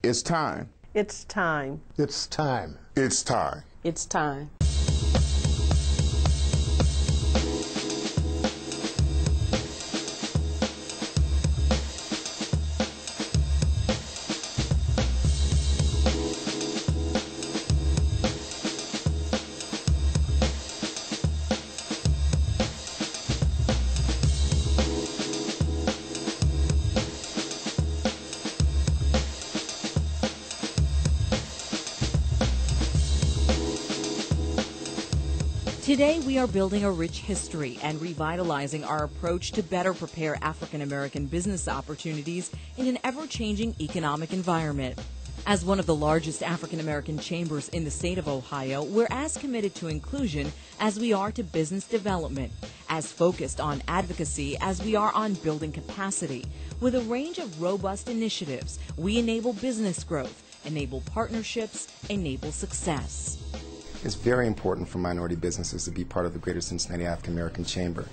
It's time. It's time. It's time. It's time. It's time. Today, we are building a rich history and revitalizing our approach to better prepare African American business opportunities in an ever-changing economic environment. As one of the largest African American chambers in the state of Ohio, we're as committed to inclusion as we are to business development, as focused on advocacy as we are on building capacity. With a range of robust initiatives, we enable business growth, enable partnerships, enable success. It's very important for minority businesses to be part of the Greater Cincinnati African American Chamber,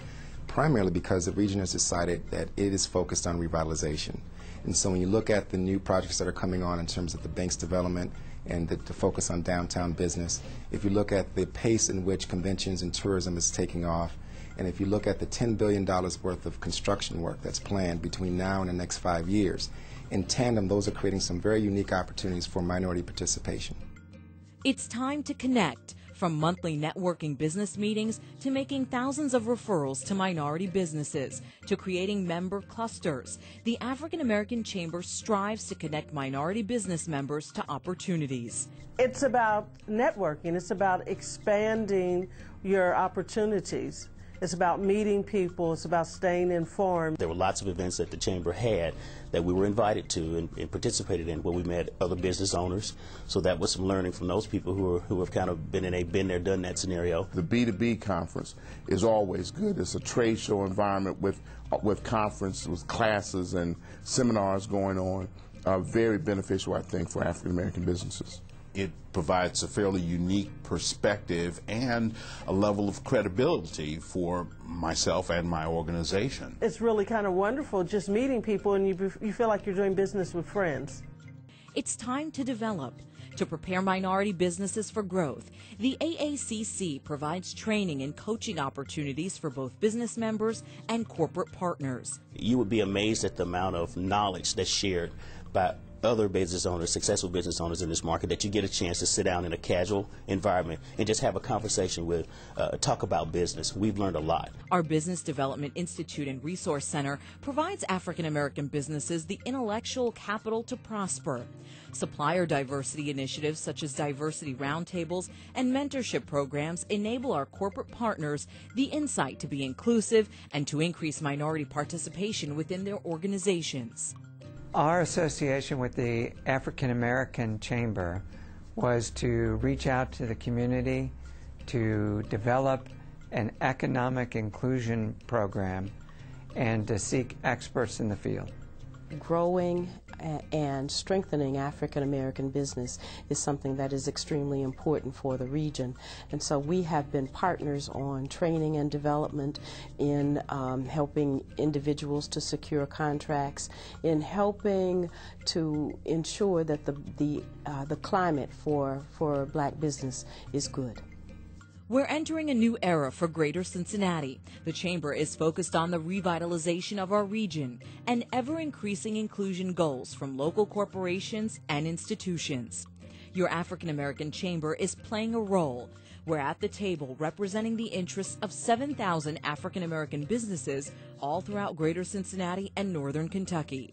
primarily because the region has decided that it is focused on revitalization. And so when you look at the new projects that are coming on in terms of the bank's development and the focus on downtown business, if you look at the pace in which conventions and tourism is taking off, and if you look at the $10 billion worth of construction work that's planned between now and the next 5 years, in tandem, those are creating some very unique opportunities for minority participation. It's time to connect, from monthly networking business meetings to making thousands of referrals to minority businesses to creating member clusters. The African American Chamber strives to connect minority business members to opportunities. It's about networking. It's about expanding your opportunities. It's about meeting people. It's about staying informed. There were lots of events that the Chamber had that we were invited to and participated in, where we met other business owners. So that was some learning from those people who have kind of been in a been there, done that scenario. The B2B conference is always good. It's a trade show environment with conferences, with classes and seminars going on. Very beneficial, I think, for African American businesses. It provides a fairly unique perspective and a level of credibility for myself and my organization. It's really kind of wonderful just meeting people, and you feel like you're doing business with friends. It's time to develop. To prepare minority businesses for growth, the AACC provides training and coaching opportunities for both business members and corporate partners. You would be amazed at the amount of knowledge that's shared by other business owners, successful business owners in this market, that you get a chance to sit down in a casual environment and just have a conversation with, talk about business. We've learned a lot. Our Business Development Institute and Resource Center provides African American businesses the intellectual capital to prosper. Supplier diversity initiatives such as diversity roundtables and mentorship programs enable our corporate partners the insight to be inclusive and to increase minority participation within their organizations. Our association with the African American Chamber was to reach out to the community to develop an economic inclusion program and to seek experts in the field. Growing and strengthening African American business is something that is extremely important for the region. And so we have been partners on training and development, in helping individuals to secure contracts, in helping to ensure that the climate for black business is good. We're entering a new era for Greater Cincinnati. The Chamber is focused on the revitalization of our region and ever-increasing inclusion goals from local corporations and institutions. Your African American Chamber is playing a role. We're at the table representing the interests of 7,000 African American businesses all throughout Greater Cincinnati and Northern Kentucky.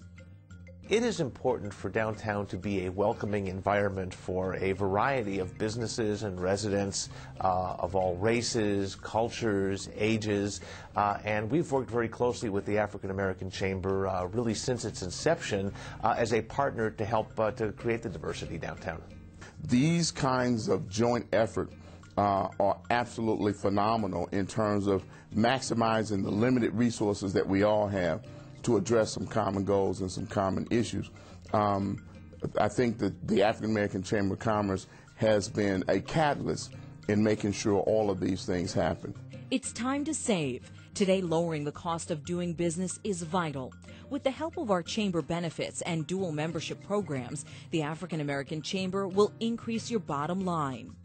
It is important for downtown to be a welcoming environment for a variety of businesses and residents of all races, cultures, ages, and we've worked very closely with the African American Chamber really since its inception as a partner to help to create the diversity downtown. These kinds of joint effort are absolutely phenomenal in terms of maximizing the limited resources that we all have to address some common goals and some common issues. I think that the African American Chamber of Commerce has been a catalyst in making sure all of these things happen. It's time to save. Today, lowering the cost of doing business is vital. With the help of our chamber benefits and dual membership programs, the African American Chamber will increase your bottom line.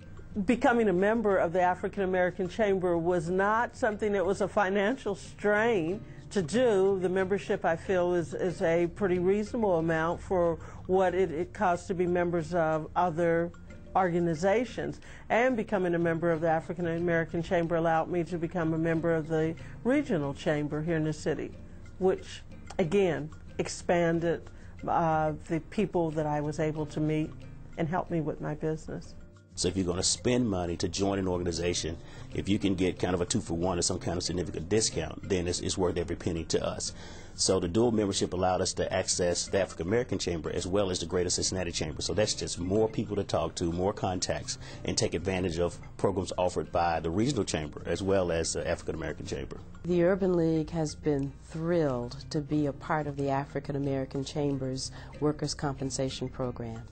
Becoming a member of the African American Chamber was not something that was a financial strain to do. The membership, I feel, is a pretty reasonable amount for what it costs to be members of other organizations. And becoming a member of the African American Chamber allowed me to become a member of the regional chamber here in the city, which again expanded the people that I was able to meet and helped me with my business. So if you're going to spend money to join an organization, if you can get kind of a 2-for-1 or some kind of significant discount, then it's worth every penny to us. So the dual membership allowed us to access the African American Chamber as well as the Greater Cincinnati Chamber. So that's just more people to talk to, more contacts, and take advantage of programs offered by the regional chamber as well as the African American Chamber. The Urban League has been thrilled to be a part of the African American Chamber's workers' compensation program.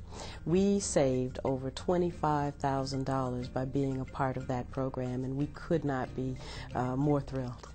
We saved over $25,000 by being a part of that program, and we could not be more thrilled.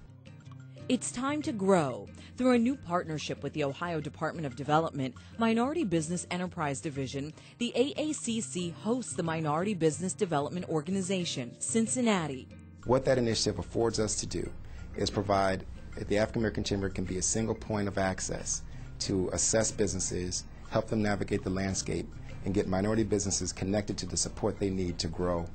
It's time to grow. Through a new partnership with the Ohio Department of Development Minority Business Enterprise Division, the AACC hosts the Minority Business Development Organization, Cincinnati. What that initiative affords us to do is provide, the African American Chamber can be a single point of access to assess businesses, help them navigate the landscape, and get minority businesses connected to the support they need to grow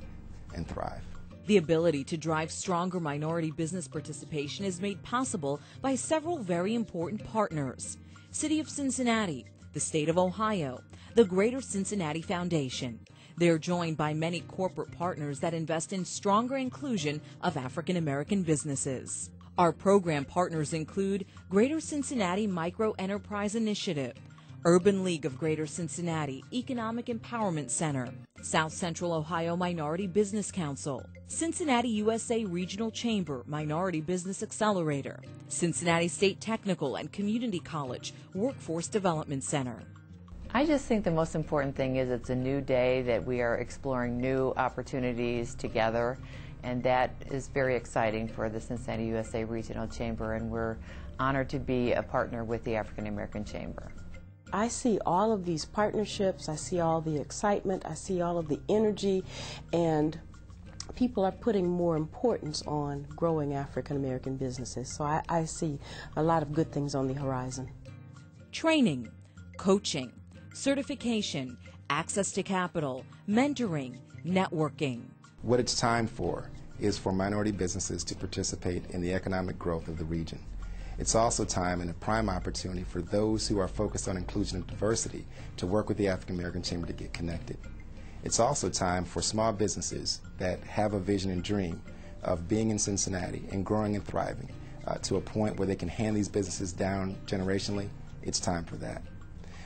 and thrive. The ability to drive stronger minority business participation is made possible by several very important partners: City of Cincinnati, the State of Ohio, the Greater Cincinnati Foundation. They're joined by many corporate partners that invest in stronger inclusion of African American businesses. Our program partners include Greater Cincinnati Micro Enterprise Initiative, Urban League of Greater Cincinnati Economic Empowerment Center, South Central Ohio Minority Business Council, Cincinnati USA Regional Chamber Minority Business Accelerator, Cincinnati State Technical and Community College Workforce Development Center. I just think the most important thing is it's a new day, that we are exploring new opportunities together, and that is very exciting for the Cincinnati USA Regional Chamber, and we're honored to be a partner with the African American Chamber. I see all of these partnerships, I see all the excitement, I see all of the energy, and people are putting more importance on growing African American businesses. So I see a lot of good things on the horizon. Training, coaching, certification, access to capital, mentoring, networking. What it's time for is for minority businesses to participate in the economic growth of the region. It's also time and a prime opportunity for those who are focused on inclusion and diversity to work with the African American Chamber to get connected. It's also time for small businesses that have a vision and dream of being in Cincinnati and growing and thriving to a point where they can hand these businesses down generationally. It's time for that.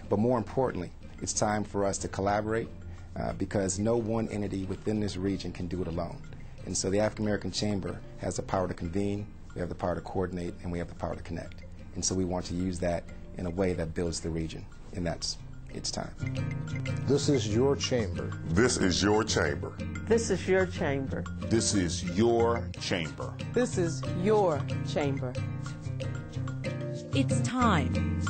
But more importantly, it's time for us to collaborate because no one entity within this region can do it alone. And so the African American Chamber has the power to convene, we have the power to coordinate, and we have the power to connect. And so we want to use that in a way that builds the region, and that's its time. This is your chamber. This is your chamber. This is your chamber. This is your chamber. This is your chamber. It's time